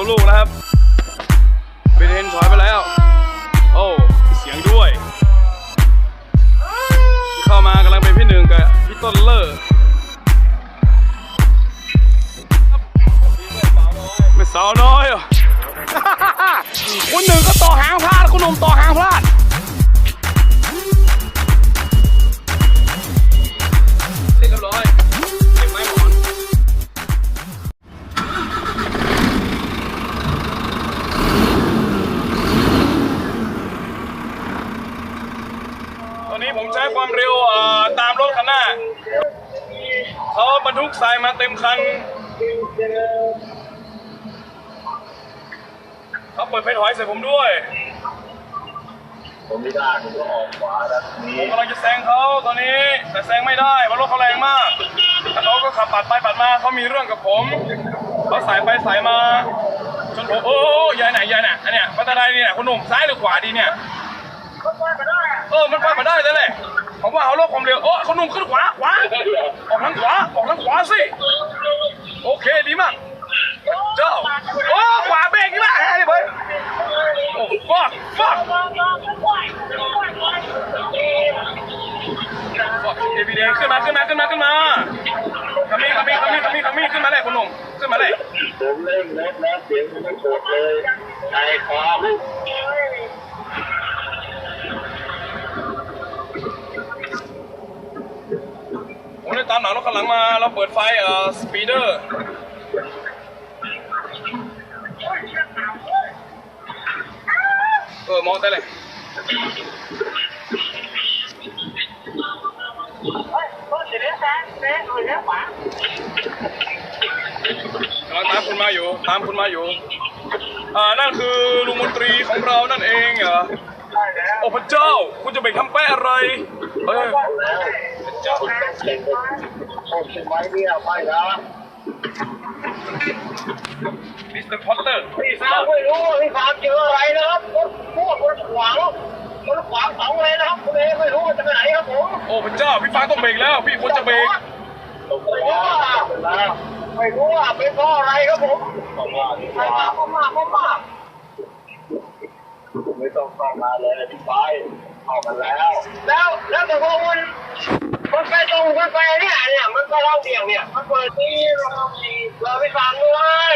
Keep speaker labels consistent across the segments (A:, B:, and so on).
A: ตัวลูกนะครับเบนเทนถอยไปแล้วโอ้เสียงด้วยที่เข้ามากำลังเป็นพี่หนึ่งกับพี่ต้นเลิศไม่สาวน้อยคุณหนึ่งก็ต่อหางพลาดคุณหนุ่มต่อหางพลาดเสร็จเรียบร้อยเก็บไม้หมอนตอนนี้ผมใช้ความเร็วตามรถคันหน้าเขาบรรทุกทรายมาเต็มคันเขาเปิดไฟถอยใส่ผมด้วย
B: ผมไม่ได้ผมก็ออกขวาแล้ว
A: ผมกำลังจะแซงเขาตอนนี้แต่แซงไม่ได้เพราะรถเขาแรงมากแต่เขาก็ขับปาดไปปาดมาเขามีเรื่องกับผมเขาสายไปสายมาจนผมโอ้ยายไหนยายน่ะอันเนี้ยพัฒนาดีเนี่ยคุณหนุ่มซ้ายหรือขวาดีเนี่ยมันไปมาได้เลยผมว่าเขาลดความเร็วโอ้คุณหนุ่มขึ้นขวาออกทางขวาสิโอเคดีมากเจ้าโอ้ขวาเบรกนี่มากแฮะดิเบ้ยโอ้ฟักเอวีเดนขึ้นมาขมีขึ้นมาเลยคุณหนุ่มขึ้นมาเลย
B: ผมเล่นรถแล้วเสียงมันโกรธเลยใจคอ
A: ผมเลยตามหลังรถข้างหลังมาเราเปิดไฟสปีดเดอร์มองได้เลยกำลังตามคุณมาอยู่นั่นคือลุงมนตรีของเรานั่นเองเหรอโอ้พระเจ้าคุณจะเบรกทำแป้อะไรพระเจ้า
B: ผมไว้เนี่ยไปนะ
A: มิสเตอร์พอตเตอร์
B: พี่สาวไม่รู้พี่สาวเจออะไรนะครับรถขวางสองเลยนะครับคุณเองไม่รู้มันจะไปไหนครับผม
A: โอ้พระเจ้าพี่ฟ้าต้องเบรกแล้วพี่ควรจะเบรก
B: ไม่รู้ว่าเป็นเพราะอะไรครับผมไม่ต้องเข้ามาเลยพี่ไปเข้ามาแล้วแต่พอมันไปตรงมันไปเนี่ยมันก็เล่าเดี่ยงเนี่ยมันเปิดที่เราไปฟังด้วย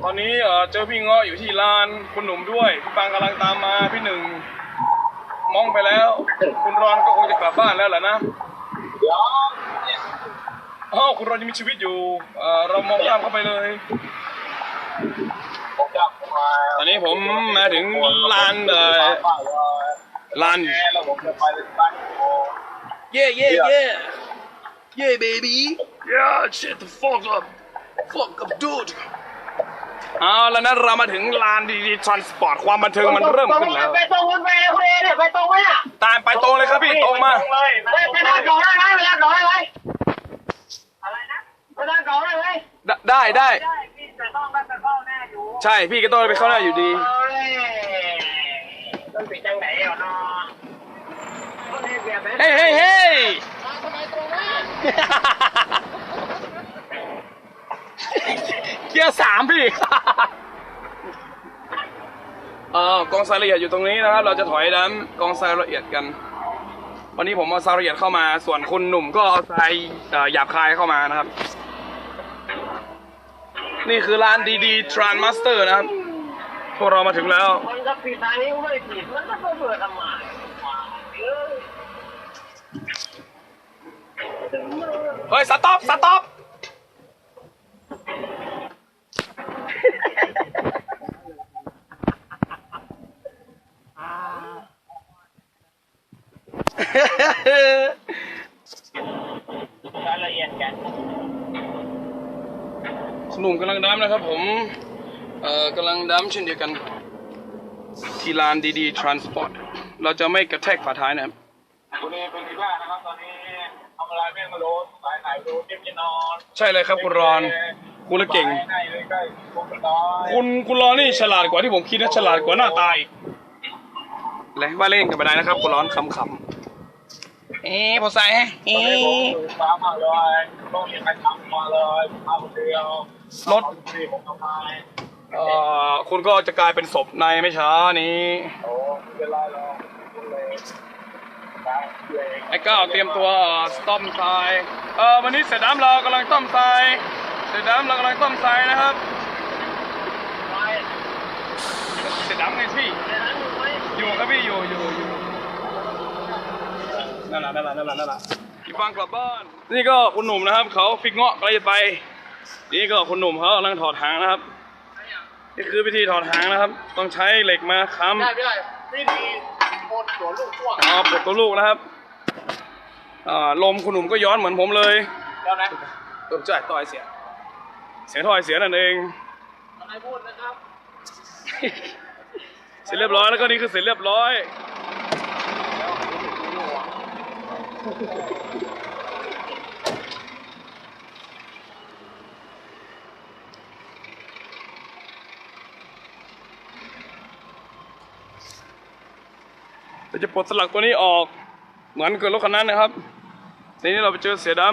A: ตอนนี้เจอพี่เงาะอยู่ที่ลานคุณหนุ่มด้วยพี่ปังกำลังตามมาพี่หนึ่งมองไปแล้วคุณรอนก็คงจะกลับบ้านแล้วแหละนะคุณรอนยังมีชีวิตอยู่เรามองข้ามเข้าไปเลยตอนนี้ผมมาถึงลานyeah baby yeah shut the fuck up dude เอาแล้วนะเรามาถึงลานดีๆทรานสปอร์ตความบันเทิงมันเริ่มขึ้นแล้ว
B: ไปตรงคุณไปคุณเอเนี่ยไปตรงไหมอ่ะ
A: ตามไปตรงเลยครับพี่ตรงมา
B: ไปทางเก่าได้ไหมไปทางเก่าได้ไหมอะไรนะไปทางเก่าได้ไหม
A: ได้
B: พี่จะต้องไปเข้าหน้าอยู่
A: ใช่พี่ก็ต้องไปเข้าหน้าอยู่ดี
B: ต้องไปจังไหนอ่ะเนาะ
A: เฮ้ย
B: ทำไมตรงนี้
A: เกียร์3พี่กองทรายละเอียดอยู่ตรงนี้นะครับเราจะถอยดันกองทรายละเอียดกันวันนี้ผมเอาทรายละเอียดเข้ามาส่วนคุณหนุ่มก็เอาทรายหยาบคายเข้ามานะครับนี่คือร้านดีๆ Trans Master นะครับพวกเรามาถึงแล้ว
B: มันจะผิดทางนี้ก็ไม่ผิดมันก็เปิดทำไม
A: เฮ้ยสต็อป
B: รายละเอียดกัน
A: หนุ่มกำลังดำนะครับผมกำลังดำเช่นเดียวกันที่ลานดีๆ Transport เราจะไม่กระแทกฝาท้ายนะครับ
B: คุณเอเป็นที่บ้านนะครับตอนนี้ทำอะไรไม่มาโดนสายไหนดูเต็มที่นอน
A: ใช่เลยครับคุณรอนคุณละเก่งคุณรอนนี่ฉลาดกว่าที่ผมคิดนะฉลาดกว่าหน้าตาอีกและว่าเล่นกันไปได้นะครับคุณร้อนคำ พอใส่ฮะ
B: ตอนนี้ผมตื่นเช้ามาเลยต้องมีใครทำมาเลยทำคนเดียว
A: รถ
B: ที่ผมทำไม
A: คุณก็จะกลายเป็นศพในไม่ช้านี้
B: โอ้ไม่เป็นไรหรอกคุณเลยได้เลย
A: ไอ้ก้าวเตรียมตัวต้อมทรายวันนี้เสร็จน้ำเรากำลังต้อมทรายเสร็จน้ำเรากำลังต้อมทรายนะครับ
B: ไป
A: เสร็จน้ำไงพี่
B: ในร้านอยู่ไหม
A: อยู่ครับพี่อยู่นั่นแหละพี่ฟังกลับบ้านนี่ก็คุณหนุ่มนะครับเขาฟิกเงาะกำลังจะไปนี่ก็คุณหนุ่มเขากำลังถอดหางนะครับนี่คือวิธีถอดหางนะครับต้องใช้เหล็กมาค้ำ
B: ได้ไม่ได้วิธีโอนตัวลูกพ่วง
A: ปลดตัวลูกนะครับลมคุณหนุ่มก็ย้อนเหมือนผมเลย
B: แล้วนะ
A: จ่ายต่อยเสียท่อยเสียนั่นเอง
B: อะไรพูดนะครับ
A: เสร็จเรียบร้อยแล้วก็นี่คือเสร็จเรียบร้อยเราจะปลดสลักตัวนี้ออกเหมือนกับรถคันนั้นนะครับทีนี้เราไปเจอเสือดำ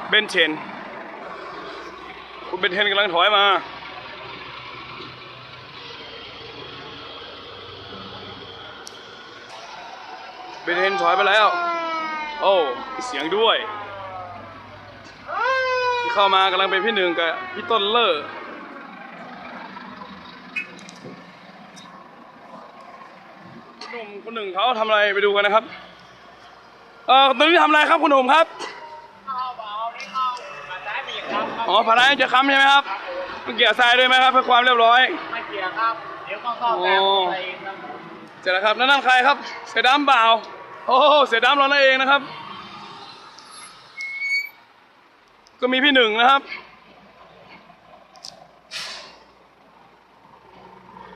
A: เบนเชนคุณเบนเทนกำลังถอยมาเบนเทนถอยไปแล้วโอ้มีเสียงด้วยที่เข้ามากำลังเป็นพี่หนึ่งกับพี่ต้นเลอร์หนุ่มคนหนึ่งเขาทำอะไรไปดูกันนะครับตอนนี้ทำอะไรครับคุณหนุ่มครับอ๋อผ่านได้จะค้ำใช่ไหมครับต้องเกี่ยวทรายด้วยไหมครับเพื่อความเรียบร้อย
B: ไม่เกี่ยวครับเดี๋ยวก็ซ่อมแซมอะไรเองครับ
A: เสร็จแล้วครับนั่นใครครับเสือดำเปล่าโอ้เสือดำเรานั่นเองนะครับก็มีพี่หนึ่งนะครับ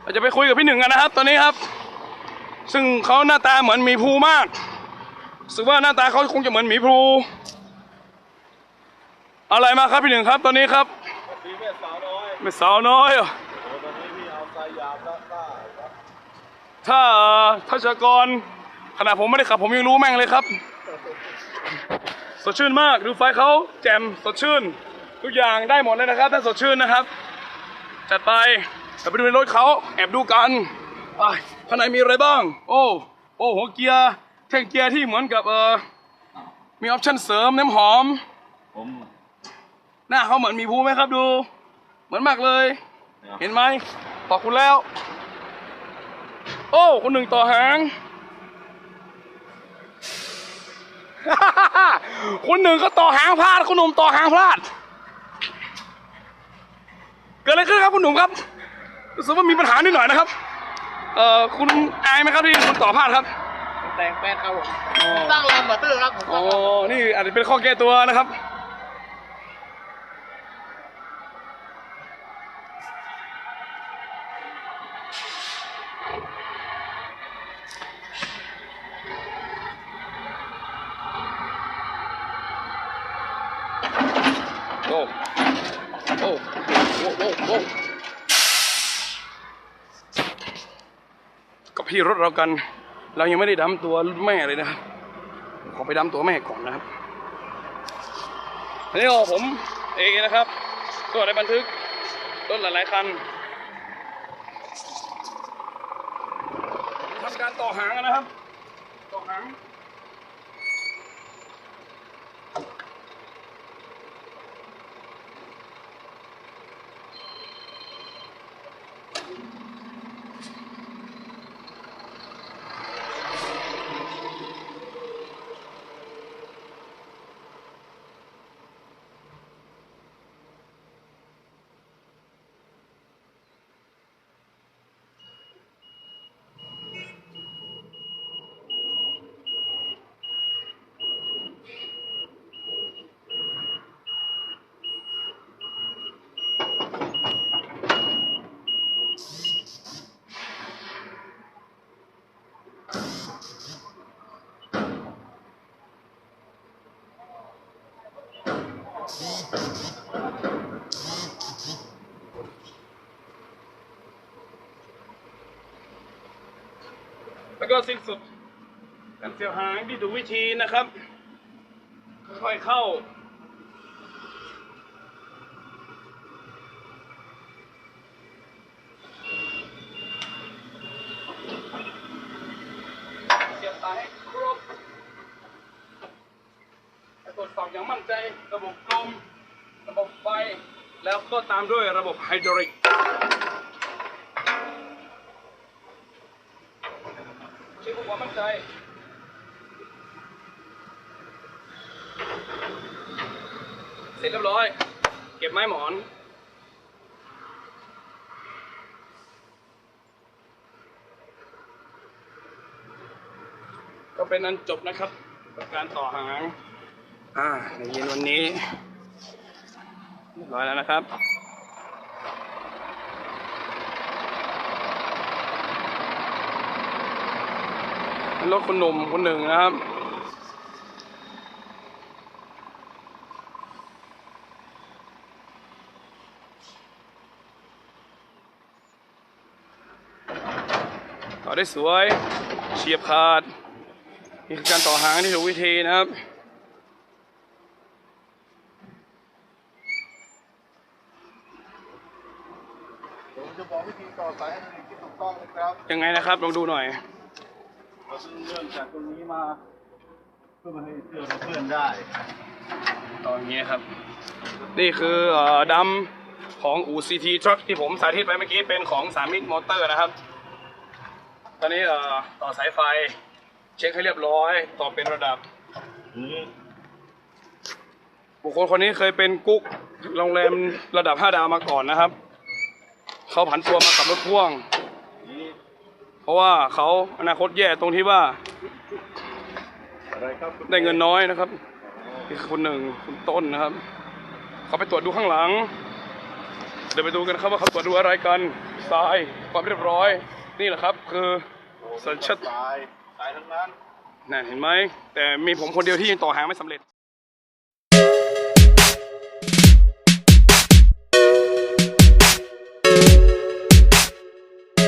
A: เราจะไปคุยกับพี่หนึ่งกันนะครับตอนนี้ครับซึ่งเขาหน้าตาเหมือนหมีภูมากรู้สึกว่าหน้าตาเขาคงจะเหมือนหมีภูอะไรมาครับพี่หนึ่งครับตอนนี้ครับ
B: มีแม่สาวน้อย
A: ไม่สาวน้อยเหรอ
B: ตอนนี้พี่เอาสายยามแล้วได้ครับ
A: ถ้าทัชกรขณะผมไม่ได้ขับผมยังรู้แม่งเลยครับสดชื่นมากดูไฟเขาแจ่มสดชื่นทุกอย่างได้หมดเลยนะครับถ้าสดชื่นนะครับจัดไปแต่ไปดูในรถเขาแอบดูกันข้างในมีอะไรบ้างโอ้หัวเกียร์แท่งเกียร์ที่เหมือนกับมีออปชั่นเสริมน้ำหอมหน้าเขาเหมือนมีภูไหมครับดูเหมือนมากเลยเห็นไหมขอบคุณแล้วโอ้คนหนึ่งต่อหาง คนหนึ่งก็ต่อหางพลาดคุณหนุ่มต่อหางพลาดเกิดอะไรขึ้นครับคุณหนุ่มครับรู้สึกว่ามีปัญหานิดหน่อยนะครับคุณอายไหมครับที่คุณต่อพลาดครับ
B: แต่งแฟนครับผมตั้งลำมาตื้อครับผม
A: อ๋อนี่อาจจะเป็นข้อแก้ตัวนะครับโอ้กับพี่รถเรากันเรายังไม่ได้ดำตัวแม่เลยนะครับขอไปดำตัวแม่ก่อนนะครับอันนี้ผมเองนะครับตัวในบันทึกรถหลายๆคันทำการต่อหางนะครับต่อหาง แล้วก็สิ้นสุดการเสียบหางที่ถูกวิธีนะครับค่อยๆเข้าเสียบสายให้ครบตรวจสอบอย่างมั่นใจระบบลมระบบไฟแล้วก็ตามด้วยระบบไฮดรอลิกเช็คความมั่นใจเสร็จเรียบร้อยเก็บไม้หมอนก็เป็นอันจบนะครับกับการต่อหางในเย็นวันนี้เรียบร้อยแล้วนะครับรถคุณหนุ่มคนหนึ่งนะครับต่อได้สวยเฉียบขาดนี่คือการต่อหางที่ถูกวิธีนะครับ
C: ผมจะบอกวิธีต่อสายที่ถูกต้องนะครับ
A: ยังไงนะครับลองดูหน่อย
C: เราต้องเริ่มจากตรงนี้มาเพื่อมาให้เสื้อเราเพื่อนได้
A: ตอนนี้ครับนี่คือดัมของอู่ CT Truck ที่ผมสาธิตไปเมื่อกี้เป็นของ3มิกมอเตอร์นะครับตอนนี้ต่อสายไฟเช็คให้เรียบร้อยต่อเป็นระดับบุคคลคนนี้เคยเป็นกุ๊กโรงแรมระดับ5 ดาวมาก่อนนะครับเขาผันตัวมาขับรถพ่วงเพราะว่าเขาอนาคตแย่ตรงที่ว่า
C: อะไรครับ
A: ได้เงินน้อยนะครับนี่คือคนหนึ่งคุณต้นนะครับเขาไปตรวจดูข้างหลังเดี๋ยวไปดูกันครับว่าเขาตรวจดูอะไรกันทรายความเรียบร้อยนี่แหละครับคือสัญชาต
C: สายทั้งนั้น
A: นั่นเห็นไหมแต่มีผมคนเดียวที่ยังต่อหางไม่สำเร็จ